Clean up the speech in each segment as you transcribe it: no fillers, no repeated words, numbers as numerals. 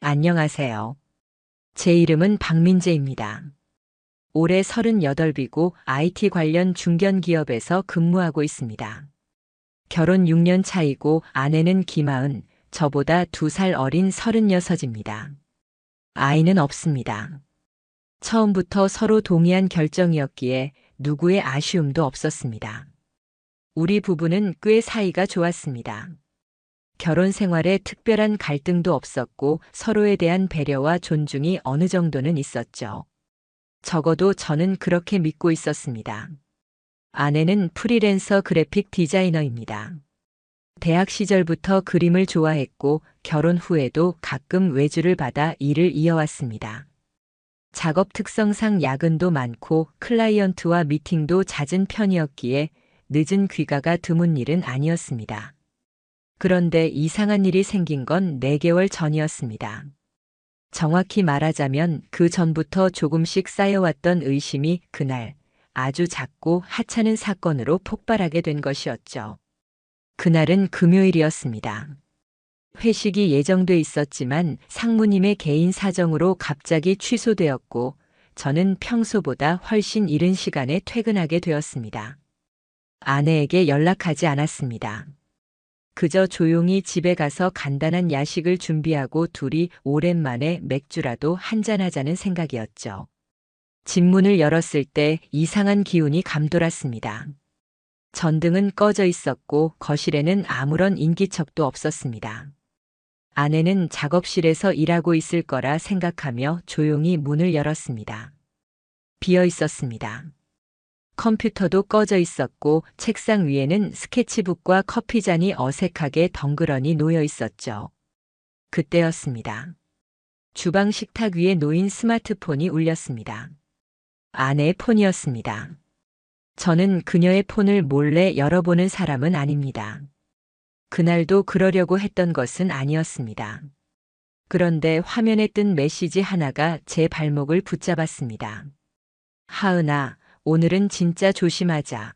안녕하세요. 제 이름은 박민재입니다. 올해 38이고 IT 관련 중견 기업에서 근무하고 있습니다. 결혼 6년 차이고 아내는 김하은, 저보다 2살 어린 36입니다. 아이는 없습니다. 처음부터 서로 동의한 결정이었기에 누구의 아쉬움도 없었습니다. 우리 부부는 꽤 사이가 좋았습니다. 결혼 생활에 특별한 갈등도 없었고 서로에 대한 배려와 존중이 어느 정도는 있었죠. 적어도 저는 그렇게 믿고 있었습니다. 아내는 프리랜서 그래픽 디자이너입니다. 대학 시절부터 그림을 좋아했고 결혼 후에도 가끔 외주를 받아 일을 이어왔습니다. 작업 특성상 야근도 많고 클라이언트와 미팅도 잦은 편이었기에 늦은 귀가가 드문 일은 아니었습니다. 그런데 이상한 일이 생긴 건 4개월 전이었습니다. 정확히 말하자면 그 전부터 조금씩 쌓여왔던 의심이 그날 아주 작고 하찮은 사건으로 폭발하게 된 것이었죠. 그날은 금요일이었습니다. 회식이 예정돼 있었지만 상무님의 개인 사정으로 갑자기 취소되었고 저는 평소보다 훨씬 이른 시간에 퇴근하게 되었습니다. 아내에게 연락하지 않았습니다. 그저 조용히 집에 가서 간단한 야식을 준비하고 둘이 오랜만에 맥주라도 한잔하자는 생각이었죠. 집 문을 열었을 때 이상한 기운이 감돌았습니다. 전등은 꺼져 있었고 거실에는 아무런 인기척도 없었습니다. 아내는 작업실에서 일하고 있을 거라 생각하며 조용히 문을 열었습니다. 비어 있었습니다. 컴퓨터도 꺼져 있었고 책상 위에는 스케치북과 커피잔이 어색하게 덩그러니 놓여 있었죠. 그때였습니다. 주방 식탁 위에 놓인 스마트폰이 울렸습니다. 아내의 폰이었습니다. 저는 그녀의 폰을 몰래 열어보는 사람은 아닙니다. 그날도 그러려고 했던 것은 아니었습니다. 그런데 화면에 뜬 메시지 하나가 제 발목을 붙잡았습니다. 하은아, 오늘은 진짜 조심하자.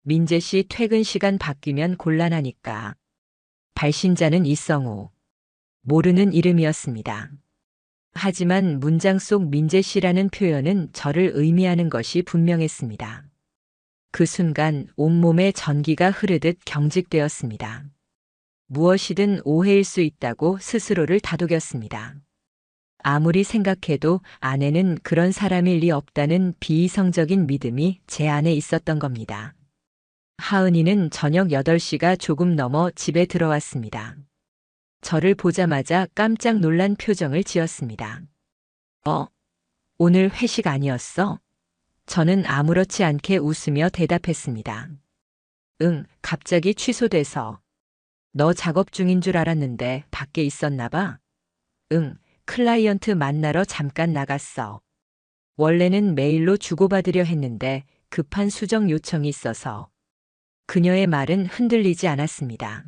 민재 씨 퇴근 시간 바뀌면 곤란하니까. 발신자는 이성우. 모르는 이름이었습니다. 하지만 문장 속 민재 씨라는 표현은 저를 의미하는 것이 분명했습니다. 그 순간 온몸에 전기가 흐르듯 경직되었습니다. 무엇이든 오해일 수 있다고 스스로를 다독였습니다. 아무리 생각해도 아내는 그런 사람일 리 없다는 비이성적인 믿음이 제 안에 있었던 겁니다. 하은이는 저녁 8시가 조금 넘어 집에 들어왔습니다. 저를 보자마자 깜짝 놀란 표정을 지었습니다. 오늘 회식 아니었어? 저는 아무렇지 않게 웃으며 대답했습니다. 응, 갑자기 취소돼서. 너 작업 중인 줄 알았는데 밖에 있었나 봐? 응, 클라이언트 만나러 잠깐 나갔어. 원래는 메일로 주고받으려 했는데 급한 수정 요청이 있어서. 그녀의 말은 흔들리지 않았습니다.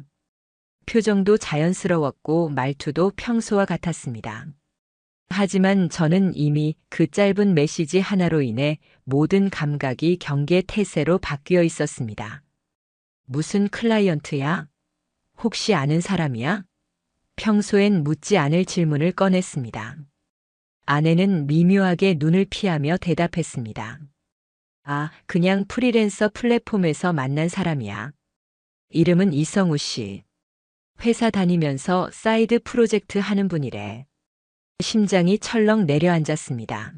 표정도 자연스러웠고 말투도 평소와 같았습니다. 하지만 저는 이미 그 짧은 메시지 하나로 인해 모든 감각이 경계태세로 바뀌어 있었습니다. 무슨 클라이언트야? 혹시 아는 사람이야? 평소엔 묻지 않을 질문을 꺼냈습니다. 아내는 미묘하게 눈을 피하며 대답했습니다. 아, 그냥 프리랜서 플랫폼에서 만난 사람이야. 이름은 이성우 씨. 회사 다니면서 사이드 프로젝트 하는 분이래. 심장이 철렁 내려앉았습니다.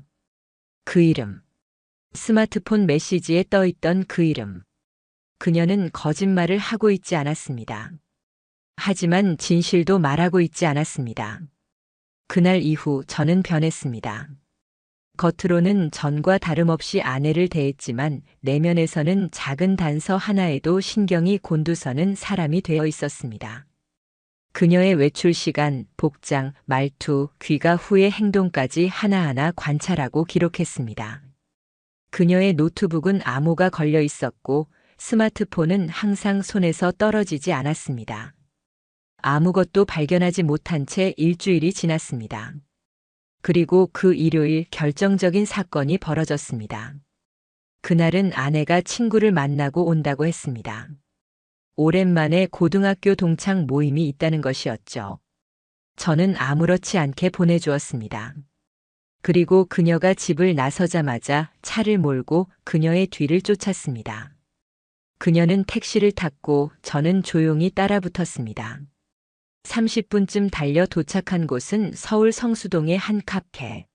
그 이름. 스마트폰 메시지에 떠있던 그 이름. 그녀는 거짓말을 하고 있지 않았습니다. 하지만 진실도 말하고 있지 않았습니다. 그날 이후 저는 변했습니다. 겉으로는 전과 다름없이 아내를 대했지만 내면에서는 작은 단서 하나에도 신경이 곤두서는 사람이 되어 있었습니다. 그녀의 외출 시간, 복장, 말투, 귀가 후의 행동까지 하나하나 관찰하고 기록했습니다. 그녀의 노트북은 암호가 걸려 있었고 스마트폰은 항상 손에서 떨어지지 않았습니다. 아무것도 발견하지 못한 채 일주일이 지났습니다. 그리고 그 일요일 결정적인 사건이 벌어졌습니다. 그날은 아내가 친구를 만나고 온다고 했습니다. 오랜만에 고등학교 동창 모임이 있다는 것이었죠. 저는 아무렇지 않게 보내주었습니다. 그리고 그녀가 집을 나서자마자 차를 몰고 그녀의 뒤를 쫓았습니다. 그녀는 택시를 탔고 저는 조용히 따라붙었습니다. 30분쯤 달려 도착한 곳은 서울 성수동의 한 카페.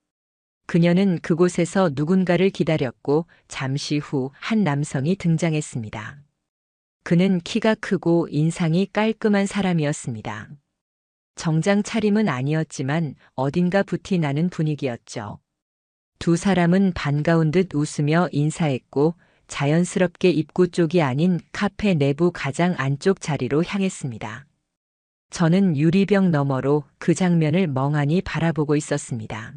그녀는 그곳에서 누군가를 기다렸고 잠시 후 한 남성이 등장했습니다. 그는 키가 크고 인상이 깔끔한 사람이었습니다. 정장 차림은 아니었지만 어딘가 붓이 나는 분위기였죠. 두 사람은 반가운 듯 웃으며 인사했고 자연스럽게 입구 쪽이 아닌 카페 내부 가장 안쪽 자리로 향했습니다. 저는 유리병 너머로 그 장면을 멍하니 바라보고 있었습니다.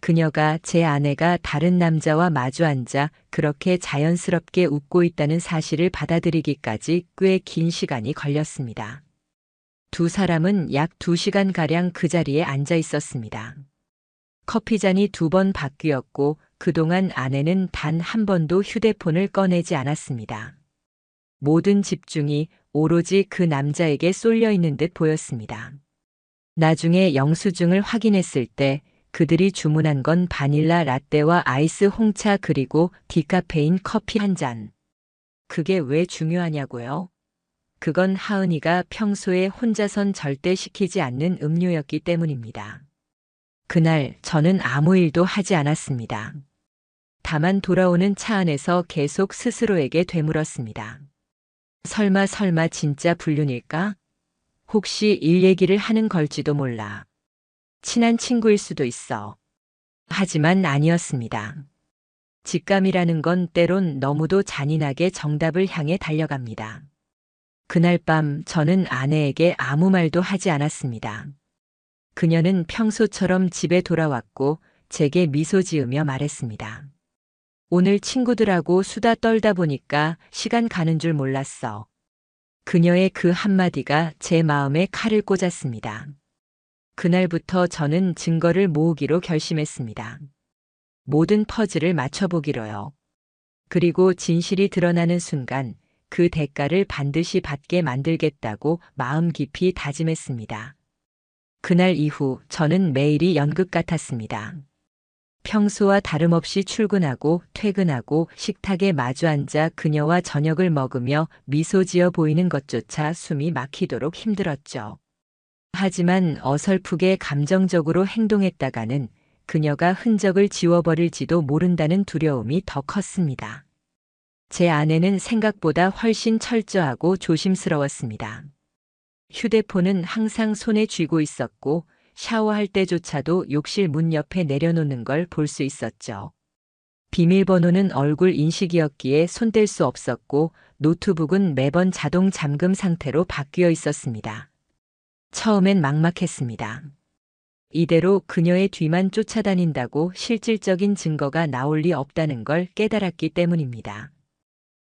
그녀가 제 아내가 다른 남자와 마주 앉아 그렇게 자연스럽게 웃고 있다는 사실을 받아들이기까지 꽤 긴 시간이 걸렸습니다. 두 사람은 약 2시간가량 그 자리에 앉아 있었습니다. 커피잔이 2번 바뀌었고 그동안 아내는 단 한 번도 휴대폰을 꺼내지 않았습니다. 모든 집중이 오로지 그 남자에게 쏠려 있는 듯 보였습니다. 나중에 영수증을 확인했을 때 그들이 주문한 건 바닐라 라떼와 아이스 홍차 그리고 디카페인 커피 한 잔. 그게 왜 중요하냐고요? 그건 하은이가 평소에 혼자선 절대 시키지 않는 음료였기 때문입니다. 그날 저는 아무 일도 하지 않았습니다. 다만 돌아오는 차 안에서 계속 스스로에게 되물었습니다. 설마 진짜 불륜일까? 혹시 일 얘기를 하는 걸지도 몰라. 친한 친구일 수도 있어. 하지만 아니었습니다. 직감이라는 건 때론 너무도 잔인하게 정답을 향해 달려갑니다. 그날 밤 저는 아내에게 아무 말도 하지 않았습니다. 그녀는 평소처럼 집에 돌아왔고 제게 미소 지으며 말했습니다. 오늘 친구들하고 수다 떨다 보니까 시간 가는 줄 몰랐어. 그녀의 그 한마디가 제 마음에 칼을 꽂았습니다. 그날부터 저는 증거를 모으기로 결심했습니다. 모든 퍼즐을 맞춰보기로요. 그리고 진실이 드러나는 순간 그 대가를 반드시 받게 만들겠다고 마음 깊이 다짐했습니다. 그날 이후 저는 매일이 연극 같았습니다. 평소와 다름없이 출근하고 퇴근하고 식탁에 마주 앉아 그녀와 저녁을 먹으며 미소 지어 보이는 것조차 숨이 막히도록 힘들었죠. 하지만 어설프게 감정적으로 행동했다가는 그녀가 흔적을 지워버릴지도 모른다는 두려움이 더 컸습니다. 제 아내는 생각보다 훨씬 철저하고 조심스러웠습니다. 휴대폰은 항상 손에 쥐고 있었고 샤워할 때조차도 욕실 문 옆에 내려놓는 걸 볼 수 있었죠. 비밀번호는 얼굴 인식이었기에 손댈 수 없었고 노트북은 매번 자동 잠금 상태로 바뀌어 있었습니다. 처음엔 막막했습니다. 이대로 그녀의 뒤만 쫓아다닌다고 실질적인 증거가 나올 리 없다는 걸 깨달았기 때문입니다.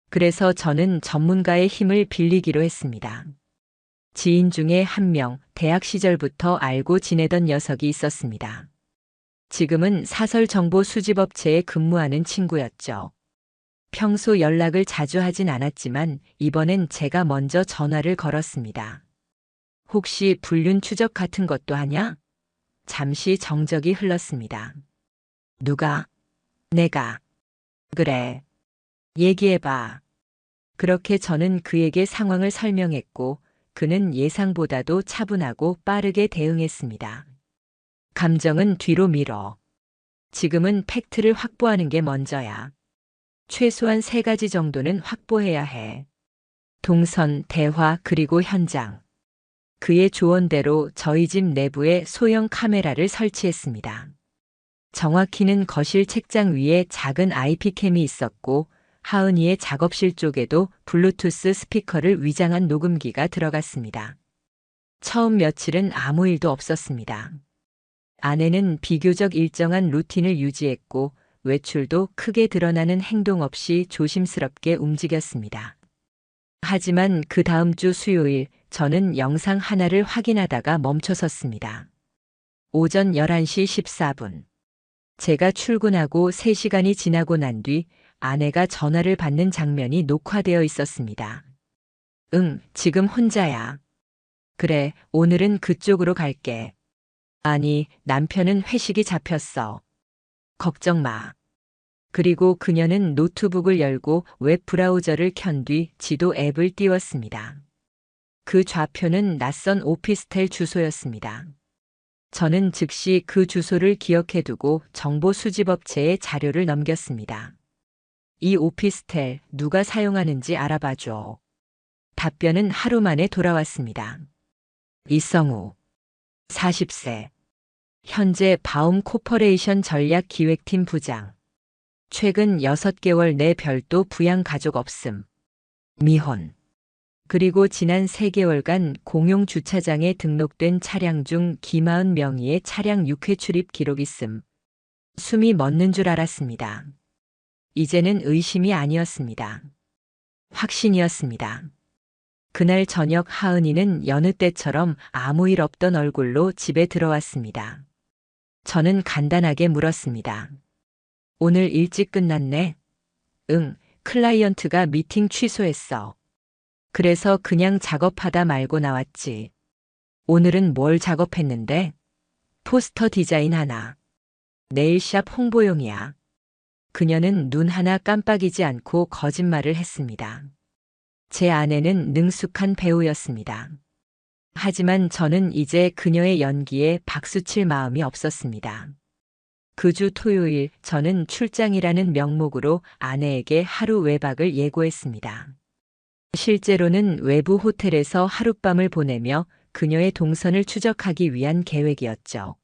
그래서 저는 전문가의 힘을 빌리기로 했습니다. 지인 중에 한 명, 대학 시절부터 알고 지내던 녀석이 있었습니다. 지금은 사설 정보 수집업체에 근무하는 친구였죠. 평소 연락을 자주 하진 않았지만 이번엔 제가 먼저 전화를 걸었습니다. 혹시 불륜 추적 같은 것도 하냐? 잠시 정적이 흘렀습니다. 누가? 내가. 그래. 얘기해봐. 그렇게 저는 그에게 상황을 설명했고 그는 예상보다도 차분하고 빠르게 대응했습니다. 감정은 뒤로 밀어. 지금은 팩트를 확보하는 게 먼저야. 최소한 3가지 정도는 확보해야 해. 동선, 대화, 그리고 현장. 그의 조언대로 저희 집 내부에 소형 카메라를 설치했습니다. 정확히는 거실 책장 위에 작은 IP캠이 있었고 하은이의 작업실 쪽에도 블루투스 스피커를 위장한 녹음기가 들어갔습니다. 처음 며칠은 아무 일도 없었습니다. 아내는 비교적 일정한 루틴을 유지했고 외출도 크게 드러나는 행동 없이 조심스럽게 움직였습니다. 하지만 그 다음 주 수요일 저는 영상 하나를 확인하다가 멈춰섰습니다. 오전 11시 14분. 제가 출근하고 3시간이 지나고 난 뒤 아내가 전화를 받는 장면이 녹화되어 있었습니다. 응, 지금 혼자야. 그래, 오늘은 그쪽으로 갈게. 아니, 남편은 회식이 잡혔어. 걱정 마. 그리고 그녀는 노트북을 열고 웹 브라우저를 켠 뒤 지도 앱을 띄웠습니다. 그 좌표는 낯선 오피스텔 주소였습니다. 저는 즉시 그 주소를 기억해두고 정보 수집업체에 자료를 넘겼습니다. 이 오피스텔 누가 사용하는지 알아봐줘. 답변은 하루 만에 돌아왔습니다. 이성우, 40세. 현재 바움 코퍼레이션 전략기획팀 부장. 최근 6개월 내 별도 부양 가족 없음. 미혼. 그리고 지난 3개월간 공용 주차장에 등록된 차량 중 김하은 명의의 차량 6회 출입 기록 있음. 숨이 멎는 줄 알았습니다. 이제는 의심이 아니었습니다. 확신이었습니다. 그날 저녁 하은이는 여느 때처럼 아무 일 없던 얼굴로 집에 들어왔습니다. 저는 간단하게 물었습니다. 오늘 일찍 끝났네? 응, 클라이언트가 미팅 취소했어. 그래서 그냥 작업하다 말고 나왔지. 오늘은 뭘 작업했는데? 포스터 디자인 하나. 네일샵 홍보용이야. 그녀는 눈 하나 깜빡이지 않고 거짓말을 했습니다. 제 아내는 능숙한 배우였습니다. 하지만 저는 이제 그녀의 연기에 박수칠 마음이 없었습니다. 그 주 토요일 저는 출장이라는 명목으로 아내에게 하루 외박을 예고했습니다. 실제로는 외부 호텔에서 하룻밤을 보내며 그녀의 동선을 추적하기 위한 계획이었죠.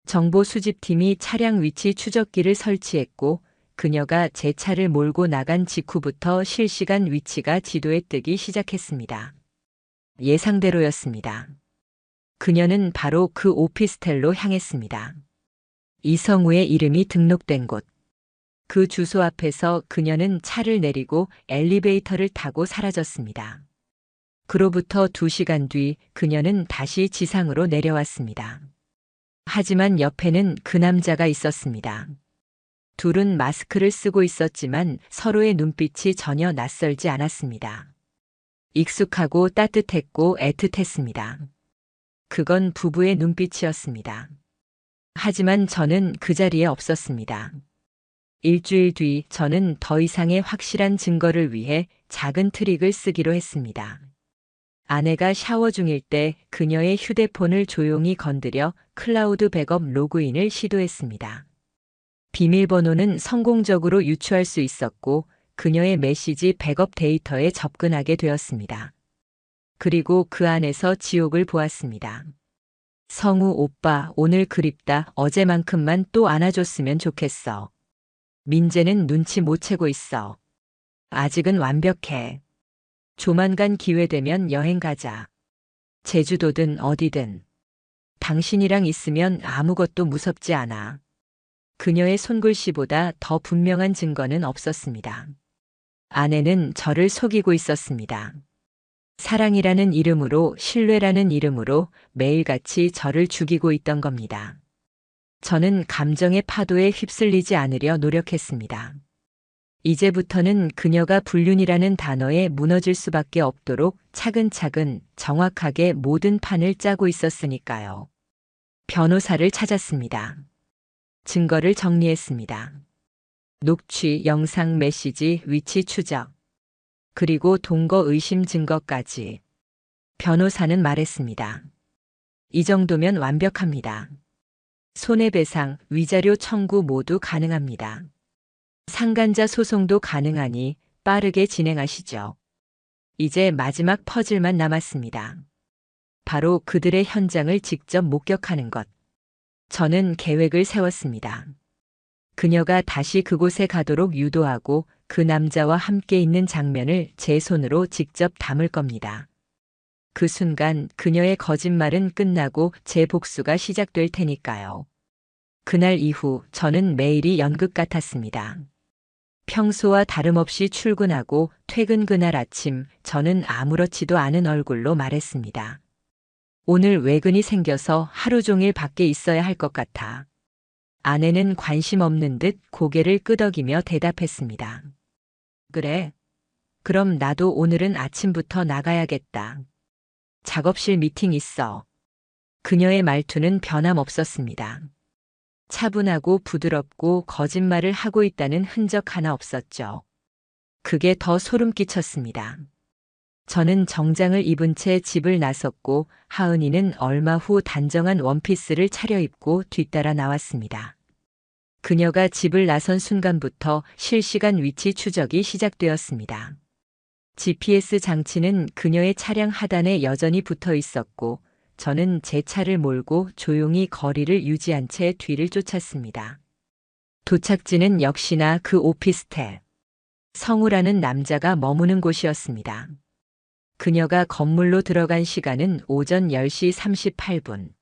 정보 수집팀이 차량 위치 추적기를 설치했고 그녀가 제 차를 몰고 나간 직후부터 실시간 위치가 지도에 뜨기 시작했습니다. 예상대로였습니다. 그녀는 바로 그 오피스텔로 향했습니다. 이성우의 이름이 등록된 곳. 그 주소 앞에서 그녀는 차를 내리고 엘리베이터를 타고 사라졌습니다. 그로부터 2시간 뒤 그녀는 다시 지상으로 내려왔습니다. 하지만 옆에는 그 남자가 있었습니다. 둘은 마스크를 쓰고 있었지만 서로의 눈빛이 전혀 낯설지 않았습니다. 익숙하고 따뜻했고 애틋했습니다. 그건 부부의 눈빛이었습니다. 하지만 저는 그 자리에 없었습니다. 일주일 뒤 저는 더 이상의 확실한 증거를 위해 작은 트릭을 쓰기로 했습니다. 아내가 샤워 중일 때 그녀의 휴대폰을 조용히 건드려 클라우드 백업 로그인을 시도했습니다. 비밀번호는 성공적으로 유추할 수 있었고 그녀의 메시지 백업 데이터에 접근하게 되었습니다. 그리고 그 안에서 지옥을 보았습니다. 성우 오빠, 오늘 그립다. 어제만큼만 또 안아줬으면 좋겠어. 민재는 눈치 못 채고 있어. 아직은 완벽해. 조만간 기회 되면 여행 가자. 제주도든 어디든. 당신이랑 있으면 아무것도 무섭지 않아. 그녀의 손글씨보다 더 분명한 증거는 없었습니다. 아내는 저를 속이고 있었습니다. 사랑이라는 이름으로, 신뢰라는 이름으로 매일같이 저를 죽이고 있던 겁니다. 저는 감정의 파도에 휩쓸리지 않으려 노력했습니다. 이제부터는 그녀가 불륜이라는 단어에 무너질 수밖에 없도록 차근차근 정확하게 모든 판을 짜고 있었으니까요. 변호사를 찾았습니다. 증거를 정리했습니다. 녹취, 영상, 메시지, 위치 추적. 그리고 동거 의심 증거까지. 변호사는 말했습니다. 이 정도면 완벽합니다. 손해배상, 위자료 청구 모두 가능합니다. 상간자 소송도 가능하니 빠르게 진행하시죠. 이제 마지막 퍼즐만 남았습니다. 바로 그들의 현장을 직접 목격하는 것. 저는 계획을 세웠습니다. 그녀가 다시 그곳에 가도록 유도하고 그 남자와 함께 있는 장면을 제 손으로 직접 담을 겁니다. 그 순간 그녀의 거짓말은 끝나고 제 복수가 시작될 테니까요. 그날 이후 저는 매일이 연극 같았습니다. 평소와 다름없이 출근하고 퇴근 그날 아침 저는 아무렇지도 않은 얼굴로 말했습니다. 오늘 외근이 생겨서 하루 종일 밖에 있어야 할 것 같아. 아내는 관심 없는 듯 고개를 끄덕이며 대답했습니다. 그래. 그럼 나도 오늘은 아침부터 나가야겠다. 작업실 미팅 있어. 그녀의 말투는 변함없었습니다. 차분하고 부드럽고 거짓말을 하고 있다는 흔적 하나 없었죠. 그게 더 소름 끼쳤습니다. 저는 정장을 입은 채 집을 나섰고 하은이는 얼마 후 단정한 원피스를 차려입고 뒤따라 나왔습니다. 그녀가 집을 나선 순간부터 실시간 위치 추적이 시작되었습니다. GPS 장치는 그녀의 차량 하단에 여전히 붙어 있었고 저는 제 차를 몰고 조용히 거리를 유지한 채 뒤를 쫓았습니다. 도착지는 역시나 그 오피스텔. 성우라는 남자가 머무는 곳이었습니다. 그녀가 건물로 들어간 시간은 오전 10시 38분.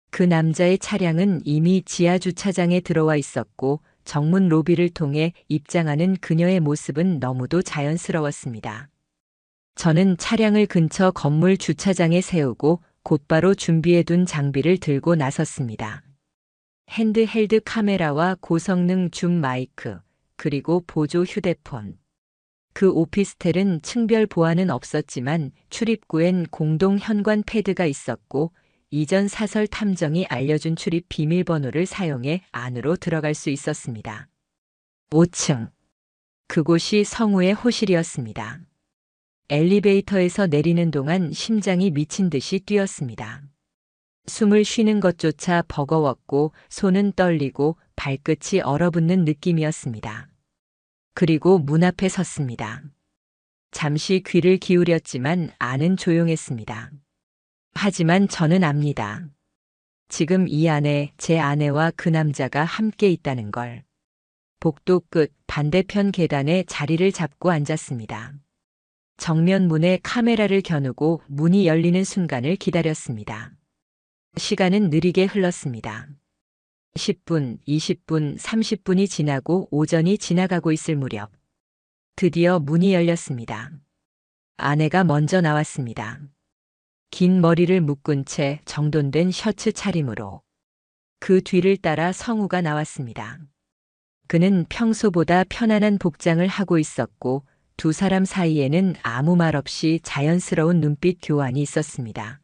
그 남자의 차량은 이미 지하 주차장에 들어와 있었고 정문 로비를 통해 입장하는 그녀의 모습은 너무도 자연스러웠습니다. 저는 차량을 근처 건물 주차장에 세우고 곧바로 준비해둔 장비를 들고 나섰습니다. 핸드헬드 카메라와 고성능 줌 마이크, 그리고 보조 휴대폰. 그 오피스텔은 층별 보안은 없었지만 출입구엔 공동 현관 패드가 있었고 이전 사설 탐정이 알려준 출입 비밀번호를 사용해 안으로 들어갈 수 있었습니다. 5층. 그곳이 성우의 호실이었습니다. 엘리베이터에서 내리는 동안 심장이 미친 듯이 뛰었습니다. 숨을 쉬는 것조차 버거웠고 손은 떨리고 발끝이 얼어붙는 느낌이었습니다. 그리고 문 앞에 섰습니다. 잠시 귀를 기울였지만 안은 조용했습니다. 하지만 저는 압니다. 지금 이 안에 제 아내와 그 남자가 함께 있다는 걸. 복도 끝 반대편 계단에 자리를 잡고 앉았습니다. 정면 문에 카메라를 겨누고 문이 열리는 순간을 기다렸습니다. 시간은 느리게 흘렀습니다. 10분, 20분, 30분이 지나고 오전이 지나가고 있을 무렵. 드디어 문이 열렸습니다. 아내가 먼저 나왔습니다. 긴 머리를 묶은 채 정돈된 셔츠 차림으로. 그 뒤를 따라 성우가 나왔습니다. 그는 평소보다 편안한 복장을 하고 있었고 두 사람 사이에는 아무 말 없이 자연스러운 눈빛 교환이 있었습니다.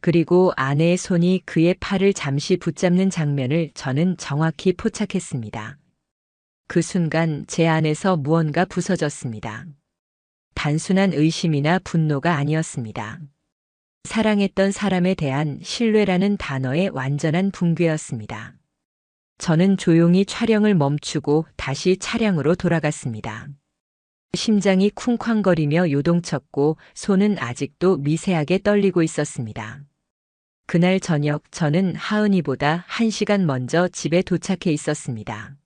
그리고 아내의 손이 그의 팔을 잠시 붙잡는 장면을 저는 정확히 포착했습니다. 그 순간 제 안에서 무언가 부서졌습니다. 단순한 의심이나 분노가 아니었습니다. 사랑했던 사람에 대한 신뢰라는 단어의 완전한 붕괴였습니다. 저는 조용히 촬영을 멈추고 다시 차량으로 돌아갔습니다. 심장이 쿵쾅거리며 요동쳤고 손은 아직도 미세하게 떨리고 있었습니다. 그날 저녁 저는 하은이보다 1시간 먼저 집에 도착해 있었습니다.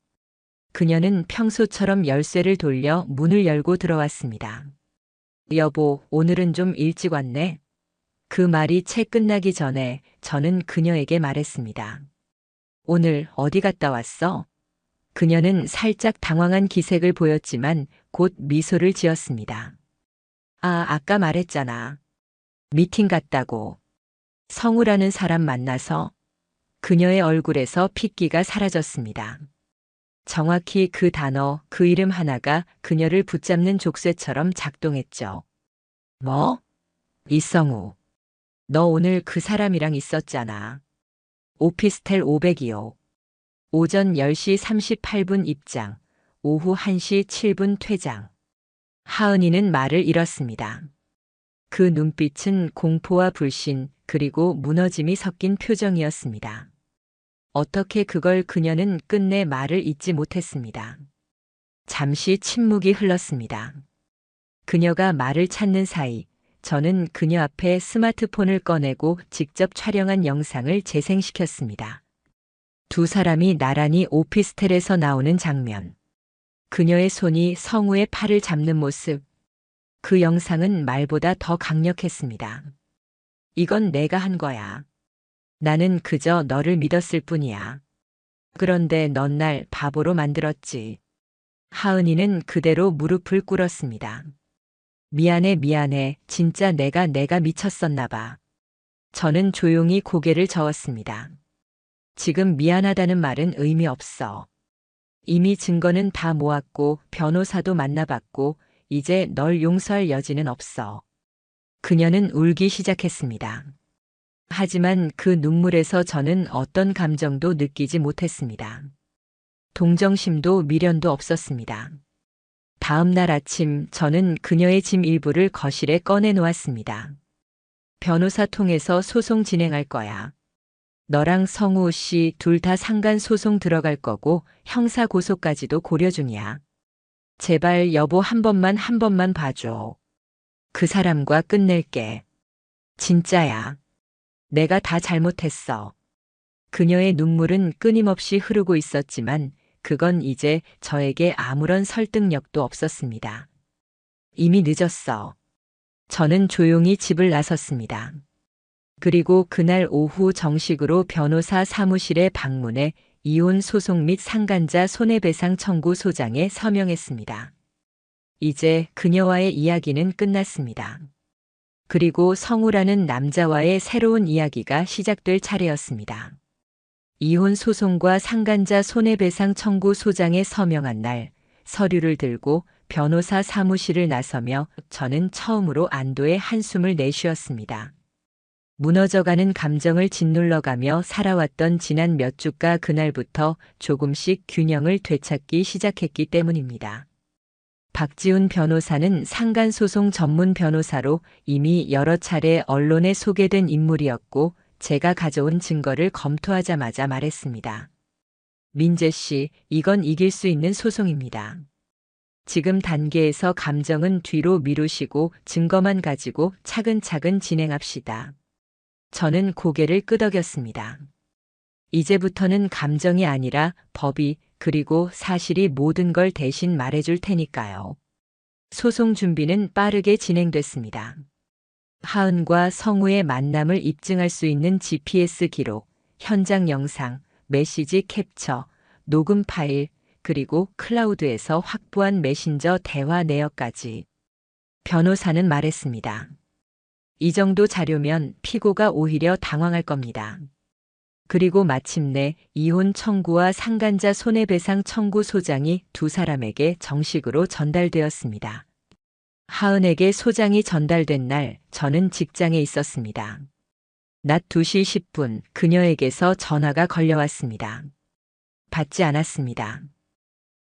그녀는 평소처럼 열쇠를 돌려 문을 열고 들어왔습니다. 여보, 오늘은 좀 일찍 왔네. 그 말이 채 끝나기 전에 저는 그녀에게 말했습니다. 오늘 어디 갔다 왔어? 그녀는 살짝 당황한 기색을 보였지만 곧 미소를 지었습니다. 아까 말했잖아. 미팅 갔다고. 성우라는 사람 만나서. 그녀의 얼굴에서 핏기가 사라졌습니다. 정확히 그 단어, 그 이름 하나가 그녀를 붙잡는 족쇄처럼 작동했죠. 뭐? 이성우. 너 오늘 그 사람이랑 있었잖아. 오피스텔 502호. 오전 10시 38분 입장, 오후 1시 7분 퇴장. 하은이는 말을 잃었습니다. 그 눈빛은 공포와 불신, 그리고 무너짐이 섞인 표정이었습니다. 어떻게 그걸 그녀는 끝내 말을 잇지 못했습니다. 잠시 침묵이 흘렀습니다. 그녀가 말을 찾는 사이 저는 그녀 앞에 스마트폰을 꺼내고 직접 촬영한 영상을 재생시켰습니다. 두 사람이 나란히 오피스텔에서 나오는 장면. 그녀의 손이 성우의 팔을 잡는 모습. 그 영상은 말보다 더 강력했습니다. 이건 내가 한 거야. 나는 그저 너를 믿었을 뿐이야. 그런데 넌 날 바보로 만들었지. 하은이는 그대로 무릎을 꿇었습니다. 미안해. 진짜 내가 미쳤었나 봐. 저는 조용히 고개를 저었습니다. 지금 미안하다는 말은 의미 없어. 이미 증거는 다 모았고 변호사도 만나봤고 이제 널 용서할 여지는 없어. 그녀는 울기 시작했습니다. 하지만 그 눈물에서 저는 어떤 감정도 느끼지 못했습니다. 동정심도 미련도 없었습니다. 다음 날 아침 저는 그녀의 짐 일부를 거실에 꺼내 놓았습니다. 변호사 통해서 소송 진행할 거야. 너랑 성우 씨 둘 다 상간 소송 들어갈 거고 형사 고소까지도 고려 중이야. 제발 여보 한 번만 봐줘. 그 사람과 끝낼게. 진짜야. 내가 다 잘못했어. 그녀의 눈물은 끊임없이 흐르고 있었지만 그건 이제 저에게 아무런 설득력도 없었습니다. 이미 늦었어. 저는 조용히 집을 나섰습니다. 그리고 그날 오후 정식으로 변호사 사무실에 방문해 이혼 소송 및 상간자 손해배상 청구 소장에 서명했습니다. 이제 그녀와의 이야기는 끝났습니다. 그리고 성우라는 남자와의 새로운 이야기가 시작될 차례였습니다. 이혼 소송과 상간자 손해배상 청구 소장에 서명한 날 서류를 들고 변호사 사무실을 나서며 저는 처음으로 안도의 한숨을 내쉬었습니다. 무너져가는 감정을 짓눌러가며 살아왔던 지난 몇 주가 그날부터 조금씩 균형을 되찾기 시작했기 때문입니다. 박지훈 변호사는 상간소송 전문 변호사로 이미 여러 차례 언론에 소개된 인물이었고 제가 가져온 증거를 검토하자마자 말했습니다. 민재 씨, 이건 이길 수 있는 소송입니다. 지금 단계에서 감정은 뒤로 미루시고 증거만 가지고 차근차근 진행합시다. 저는 고개를 끄덕였습니다. 이제부터는 감정이 아니라 법이 그리고 사실이 모든 걸 대신 말해줄 테니까요. 소송 준비는 빠르게 진행됐습니다. 하은과 성우의 만남을 입증할 수 있는 GPS 기록, 현장 영상, 메시지 캡처, 녹음 파일, 그리고 클라우드에서 확보한 메신저 대화 내역까지. 변호사는 말했습니다. 이 정도 자료면 피고가 오히려 당황할 겁니다. 그리고 마침내 이혼 청구와 상간자 손해배상 청구 소장이 두 사람에게 정식으로 전달되었습니다. 하은에게 소장이 전달된 날 저는 직장에 있었습니다. 낮 2시 10분 그녀에게서 전화가 걸려왔습니다. 받지 않았습니다.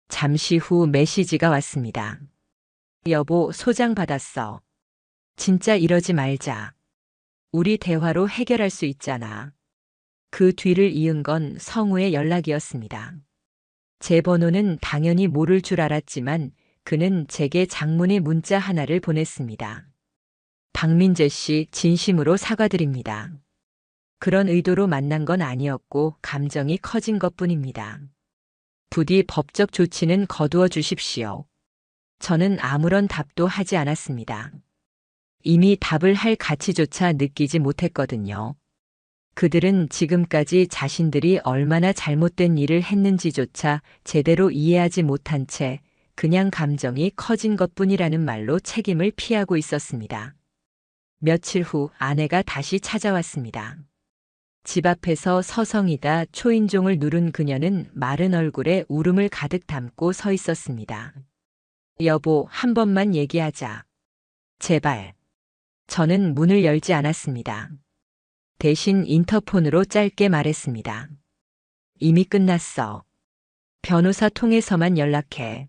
잠시 후 메시지가 왔습니다. 여보, 소장 받았어. 진짜 이러지 말자. 우리 대화로 해결할 수 있잖아. 그 뒤를 이은 건 성우의 연락이었습니다. 제 번호는 당연히 모를 줄 알았지만 그는 제게 장문의 문자 하나를 보냈습니다. 박민재 씨, 진심으로 사과드립니다. 그런 의도로 만난 건 아니었고 감정이 커진 것뿐입니다. 부디 법적 조치는 거두어 주십시오. 저는 아무런 답도 하지 않았습니다. 이미 답을 할 가치조차 느끼지 못했거든요. 그들은 지금까지 자신들이 얼마나 잘못된 일을 했는지조차 제대로 이해하지 못한 채 그냥 감정이 커진 것뿐이라는 말로 책임을 피하고 있었습니다. 며칠 후 아내가 다시 찾아왔습니다. 집 앞에서 서성이다 초인종을 누른 그녀는 마른 얼굴에 울음을 가득 담고 서 있었습니다. 여보, 한 번만 얘기하자. 제발. 저는 문을 열지 않았습니다. 대신 인터폰으로 짧게 말했습니다. 이미 끝났어. 변호사 통해서만 연락해.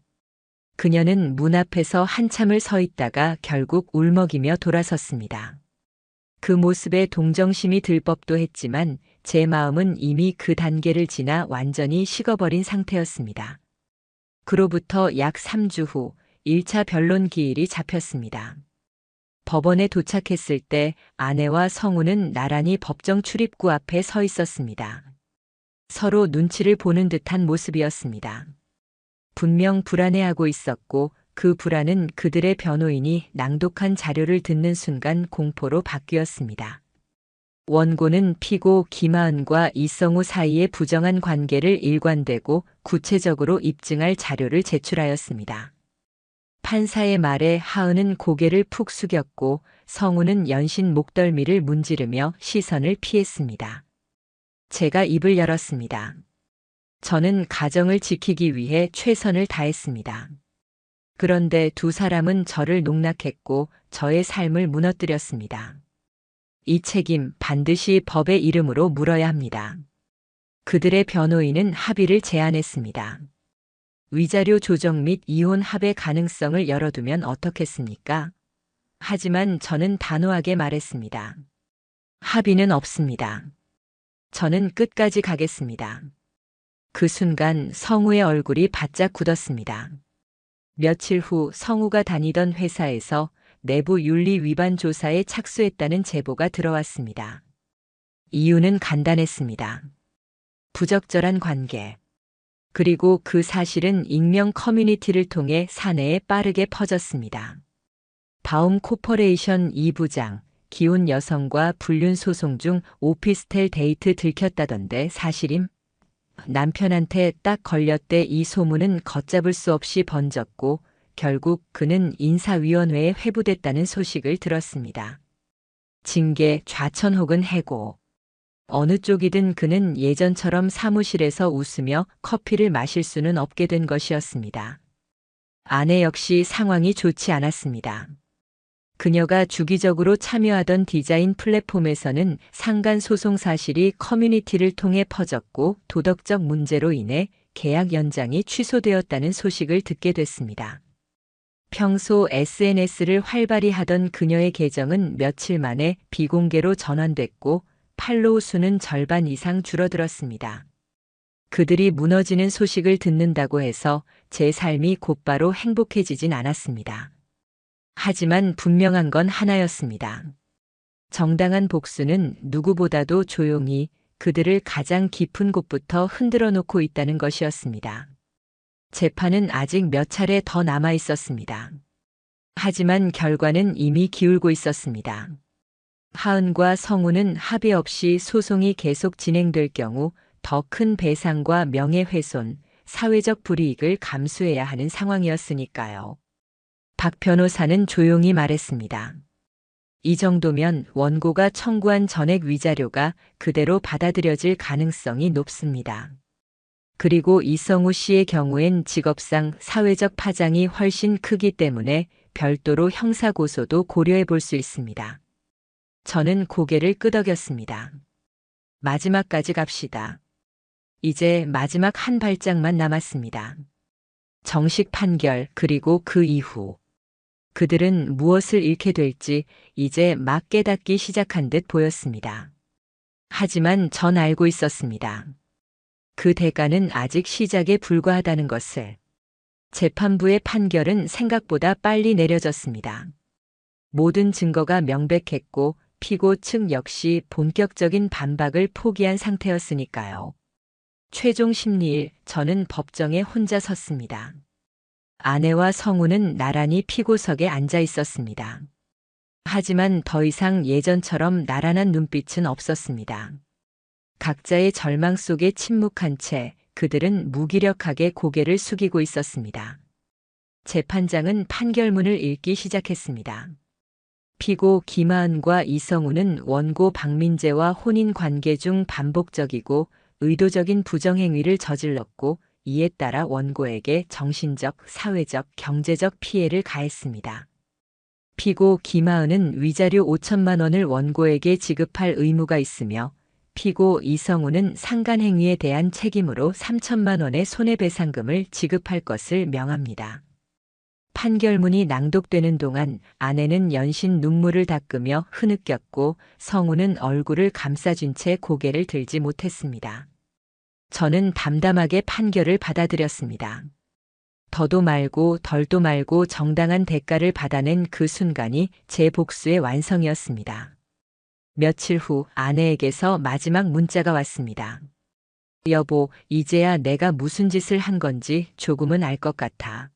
그녀는 문 앞에서 한참을 서 있다가 결국 울먹이며 돌아섰습니다. 그 모습에 동정심이 들 법도 했지만 제 마음은 이미 그 단계를 지나 완전히 식어버린 상태였습니다. 그로부터 약 3주 후 1차 변론 기일이 잡혔습니다. 법원에 도착했을 때 아내와 성우는 나란히 법정 출입구 앞에 서 있었습니다. 서로 눈치를 보는 듯한 모습이었습니다. 분명 불안해하고 있었고 그 불안은 그들의 변호인이 낭독한 자료를 듣는 순간 공포로 바뀌었습니다. 원고는 피고 김하은과 이성우 사이의 부정한 관계를 일관되고 구체적으로 입증할 자료를 제출하였습니다. 판사의 말에 하은은 고개를 푹 숙였고 성우는 연신 목덜미를 문지르며 시선을 피했습니다. 제가 입을 열었습니다. 저는 가정을 지키기 위해 최선을 다했습니다. 그런데 두 사람은 저를 농락했고 저의 삶을 무너뜨렸습니다. 이 책임 반드시 법의 이름으로 물어야 합니다. 그들의 변호인은 합의를 제안했습니다. 위자료 조정 및 이혼 합의 가능성을 열어두면 어떻겠습니까? 하지만 저는 단호하게 말했습니다. 합의는 없습니다. 저는 끝까지 가겠습니다. 그 순간 성우의 얼굴이 바짝 굳었습니다. 며칠 후 성우가 다니던 회사에서 내부 윤리 위반 조사에 착수했다는 제보가 들어왔습니다. 이유는 간단했습니다. 부적절한 관계. 그리고 그 사실은 익명 커뮤니티를 통해 사내에 빠르게 퍼졌습니다. 바움 코퍼레이션 2부장, 기혼 여성과 불륜 소송 중 오피스텔 데이트 들켰다던데 사실임? 남편한테 딱 걸렸대. 이 소문은 걷잡을 수 없이 번졌고 결국 그는 인사위원회에 회부됐다는 소식을 들었습니다. 징계, 좌천 혹은 해고. 어느 쪽이든 그는 예전처럼 사무실에서 웃으며 커피를 마실 수는 없게 된 것이었습니다. 아내 역시 상황이 좋지 않았습니다. 그녀가 주기적으로 참여하던 디자인 플랫폼에서는 상간 소송 사실이 커뮤니티를 통해 퍼졌고 도덕적 문제로 인해 계약 연장이 취소되었다는 소식을 듣게 됐습니다. 평소 SNS를 활발히 하던 그녀의 계정은 며칠 만에 비공개로 전환됐고 팔로우 수는 절반 이상 줄어들었습니다. 그들이 무너지는 소식을 듣는다고 해서 제 삶이 곧바로 행복해지진 않았습니다. 하지만 분명한 건 하나였습니다. 정당한 복수는 누구보다도 조용히 그들을 가장 깊은 곳부터 흔들어 놓고 있다는 것이었습니다. 재판은 아직 몇 차례 더 남아 있었습니다. 하지만 결과는 이미 기울고 있었습니다. 하은과 성우는 합의 없이 소송이 계속 진행될 경우 더 큰 배상과 명예훼손, 사회적 불이익을 감수해야 하는 상황이었으니까요. 박 변호사는 조용히 말했습니다. 이 정도면 원고가 청구한 전액 위자료가 그대로 받아들여질 가능성이 높습니다. 그리고 이성우 씨의 경우엔 직업상 사회적 파장이 훨씬 크기 때문에 별도로 형사고소도 고려해 볼 수 있습니다. 저는 고개를 끄덕였습니다. 마지막까지 갑시다. 이제 마지막 한 발짝만 남았습니다. 정식 판결 그리고 그 이후. 그들은 무엇을 잃게 될지 이제 막 깨닫기 시작한 듯 보였습니다. 하지만 전 알고 있었습니다. 그 대가는 아직 시작에 불과하다는 것을. 재판부의 판결은 생각보다 빨리 내려졌습니다. 모든 증거가 명백했고 피고 측 역시 본격적인 반박을 포기한 상태였으니까요. 최종 심리일 저는 법정에 혼자 섰습니다. 아내와 성우는 나란히 피고석에 앉아 있었습니다. 하지만 더 이상 예전처럼 나란한 눈빛은 없었습니다. 각자의 절망 속에 침묵한 채 그들은 무기력하게 고개를 숙이고 있었습니다. 재판장은 판결문을 읽기 시작했습니다. 피고 김하은과 이성우는 원고 박민재와 혼인 관계 중 반복적이고 의도적인 부정행위를 저질렀고 이에 따라 원고에게 정신적, 사회적, 경제적 피해를 가했습니다. 피고 김하은은 위자료 5천만 원을 원고에게 지급할 의무가 있으며 피고 이성우는 상간행위에 대한 책임으로 3천만 원의 손해배상금을 지급할 것을 명합니다. 판결문이 낭독되는 동안 아내는 연신 눈물을 닦으며 흐느꼈고 성우는 얼굴을 감싸준 채 고개를 들지 못했습니다. 저는 담담하게 판결을 받아들였습니다. 더도 말고 덜도 말고 정당한 대가를 받아낸 그 순간이 제 복수의 완성이었습니다. 며칠 후 아내에게서 마지막 문자가 왔습니다. 여보, 이제야 내가 무슨 짓을 한 건지 조금은 알 것 같아.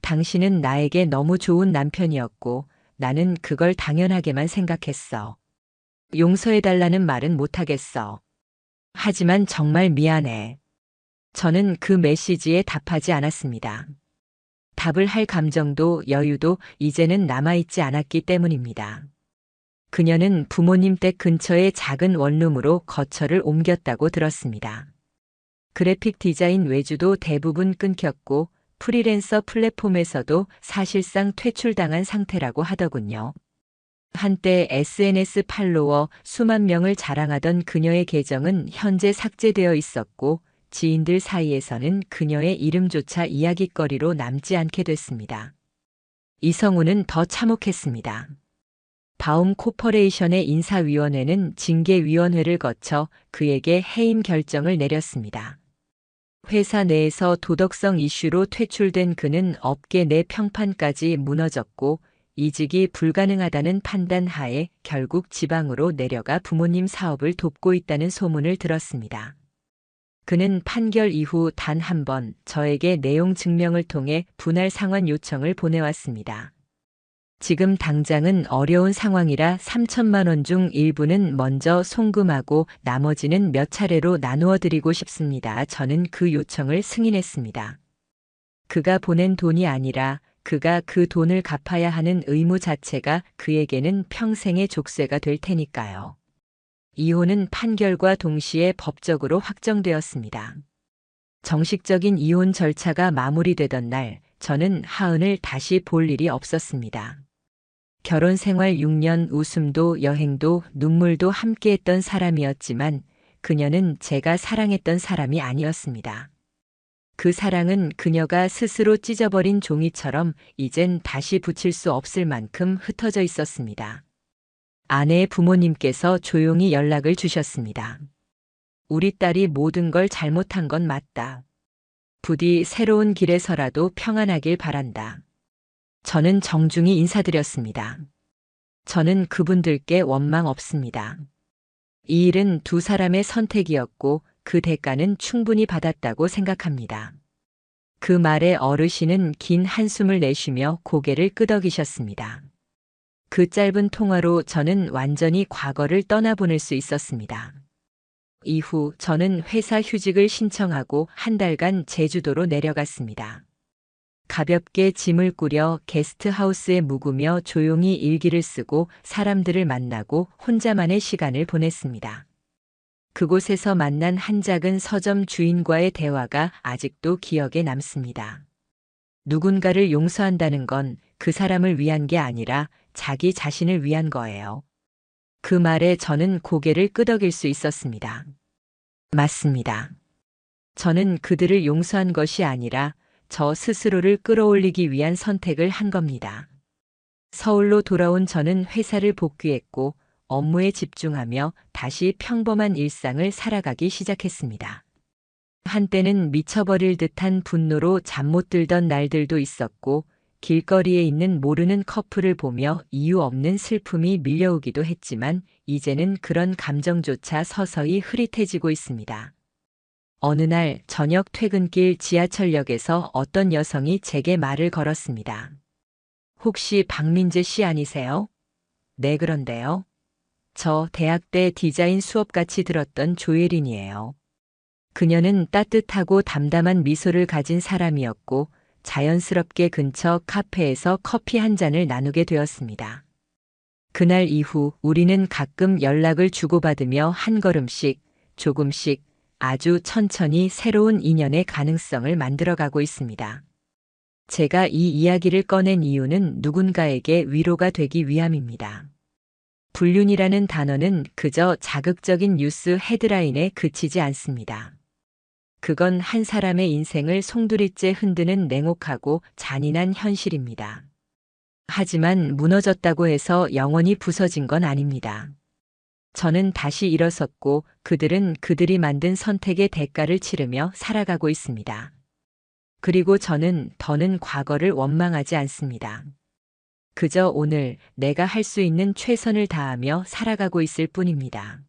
당신은 나에게 너무 좋은 남편이었고 나는 그걸 당연하게만 생각했어. 용서해달라는 말은 못하겠어. 하지만 정말 미안해. 저는 그 메시지에 답하지 않았습니다. 답을 할 감정도 여유도 이제는 남아있지 않았기 때문입니다. 그녀는 부모님 댁 근처의 작은 원룸으로 거처를 옮겼다고 들었습니다. 그래픽 디자인 외주도 대부분 끊겼고 프리랜서 플랫폼에서도 사실상 퇴출당한 상태라고 하더군요. 한때 SNS 팔로워 수만 명을 자랑하던 그녀의 계정은 현재 삭제되어 있었고 지인들 사이에서는 그녀의 이름조차 이야깃거리로 남지 않게 됐습니다. 이성우는 더 참혹했습니다. 바움 코퍼레이션의 인사위원회는 징계위원회를 거쳐 그에게 해임 결정을 내렸습니다. 회사 내에서 도덕성 이슈로 퇴출된 그는 업계 내 평판까지 무너졌고 이직이 불가능하다는 판단 하에 결국 지방으로 내려가 부모님 사업을 돕고 있다는 소문을 들었습니다. 그는 판결 이후 단 한 번 저에게 내용 증명을 통해 분할 상환 요청을 보내왔습니다. 지금 당장은 어려운 상황이라 3천만 원 중 일부는 먼저 송금하고 나머지는 몇 차례로 나누어 드리고 싶습니다. 저는 그 요청을 승인했습니다. 그가 보낸 돈이 아니라 그가 그 돈을 갚아야 하는 의무 자체가 그에게는 평생의 족쇄가 될 테니까요. 이혼은 판결과 동시에 법적으로 확정되었습니다. 정식적인 이혼 절차가 마무리되던 날, 저는 하은을 다시 볼 일이 없었습니다. 결혼 생활 6년 웃음도 여행도 눈물도 함께했던 사람이었지만 그녀는 제가 사랑했던 사람이 아니었습니다. 그 사랑은 그녀가 스스로 찢어버린 종이처럼 이젠 다시 붙일 수 없을 만큼 흩어져 있었습니다. 아내의 부모님께서 조용히 연락을 주셨습니다. 우리 딸이 모든 걸 잘못한 건 맞다. 부디 새로운 길에서라도 평안하길 바란다. 저는 정중히 인사드렸습니다. 저는 그분들께 원망 없습니다. 이 일은 두 사람의 선택이었고 그 대가는 충분히 받았다고 생각합니다. 그 말에 어르신은 긴 한숨을 내쉬며 고개를 끄덕이셨습니다. 그 짧은 통화로 저는 완전히 과거를 떠나보낼 수 있었습니다. 이후 저는 회사 휴직을 신청하고 한 달간 제주도로 내려갔습니다. 가볍게 짐을 꾸려 게스트하우스에 묵으며 조용히 일기를 쓰고 사람들을 만나고 혼자만의 시간을 보냈습니다. 그곳에서 만난 한 작은 서점 주인과의 대화가 아직도 기억에 남습니다. 누군가를 용서한다는 건 그 사람을 위한 게 아니라 자기 자신을 위한 거예요. 그 말에 저는 고개를 끄덕일 수 있었습니다. 맞습니다. 저는 그들을 용서한 것이 아니라 저 스스로를 끌어올리기 위한 선택을 한 겁니다. 서울로 돌아온 저는 회사를 복귀했고 업무에 집중하며 다시 평범한 일상을 살아가기 시작했습니다. 한때는 미쳐버릴 듯한 분노로 잠 못 들던 날들도 있었고 길거리에 있는 모르는 커플을 보며 이유 없는 슬픔이 밀려오기도 했지만 이제는 그런 감정조차 서서히 흐릿해지고 있습니다. 어느 날 저녁 퇴근길 지하철역에서 어떤 여성이 제게 말을 걸었습니다. 혹시 박민재 씨 아니세요? 네, 그런데요. 저 대학 때 디자인 수업같이 들었던 조예린이에요. 그녀는 따뜻하고 담담한 미소를 가진 사람이었고 자연스럽게 근처 카페에서 커피 한 잔을 나누게 되었습니다. 그날 이후 우리는 가끔 연락을 주고받으며 한 걸음씩, 조금씩, 아주 천천히 새로운 인연의 가능성을 만들어가고 있습니다. 제가 이 이야기를 꺼낸 이유는 누군가에게 위로가 되기 위함입니다. 불륜이라는 단어는 그저 자극적인 뉴스 헤드라인에 그치지 않습니다. 그건 한 사람의 인생을 송두리째 흔드는 냉혹하고 잔인한 현실입니다. 하지만 무너졌다고 해서 영원히 부서진 건 아닙니다. 저는 다시 일어섰고 그들은 그들이 만든 선택의 대가를 치르며 살아가고 있습니다. 그리고 저는 더는 과거를 원망하지 않습니다. 그저 오늘 내가 할 수 있는 최선을 다하며 살아가고 있을 뿐입니다.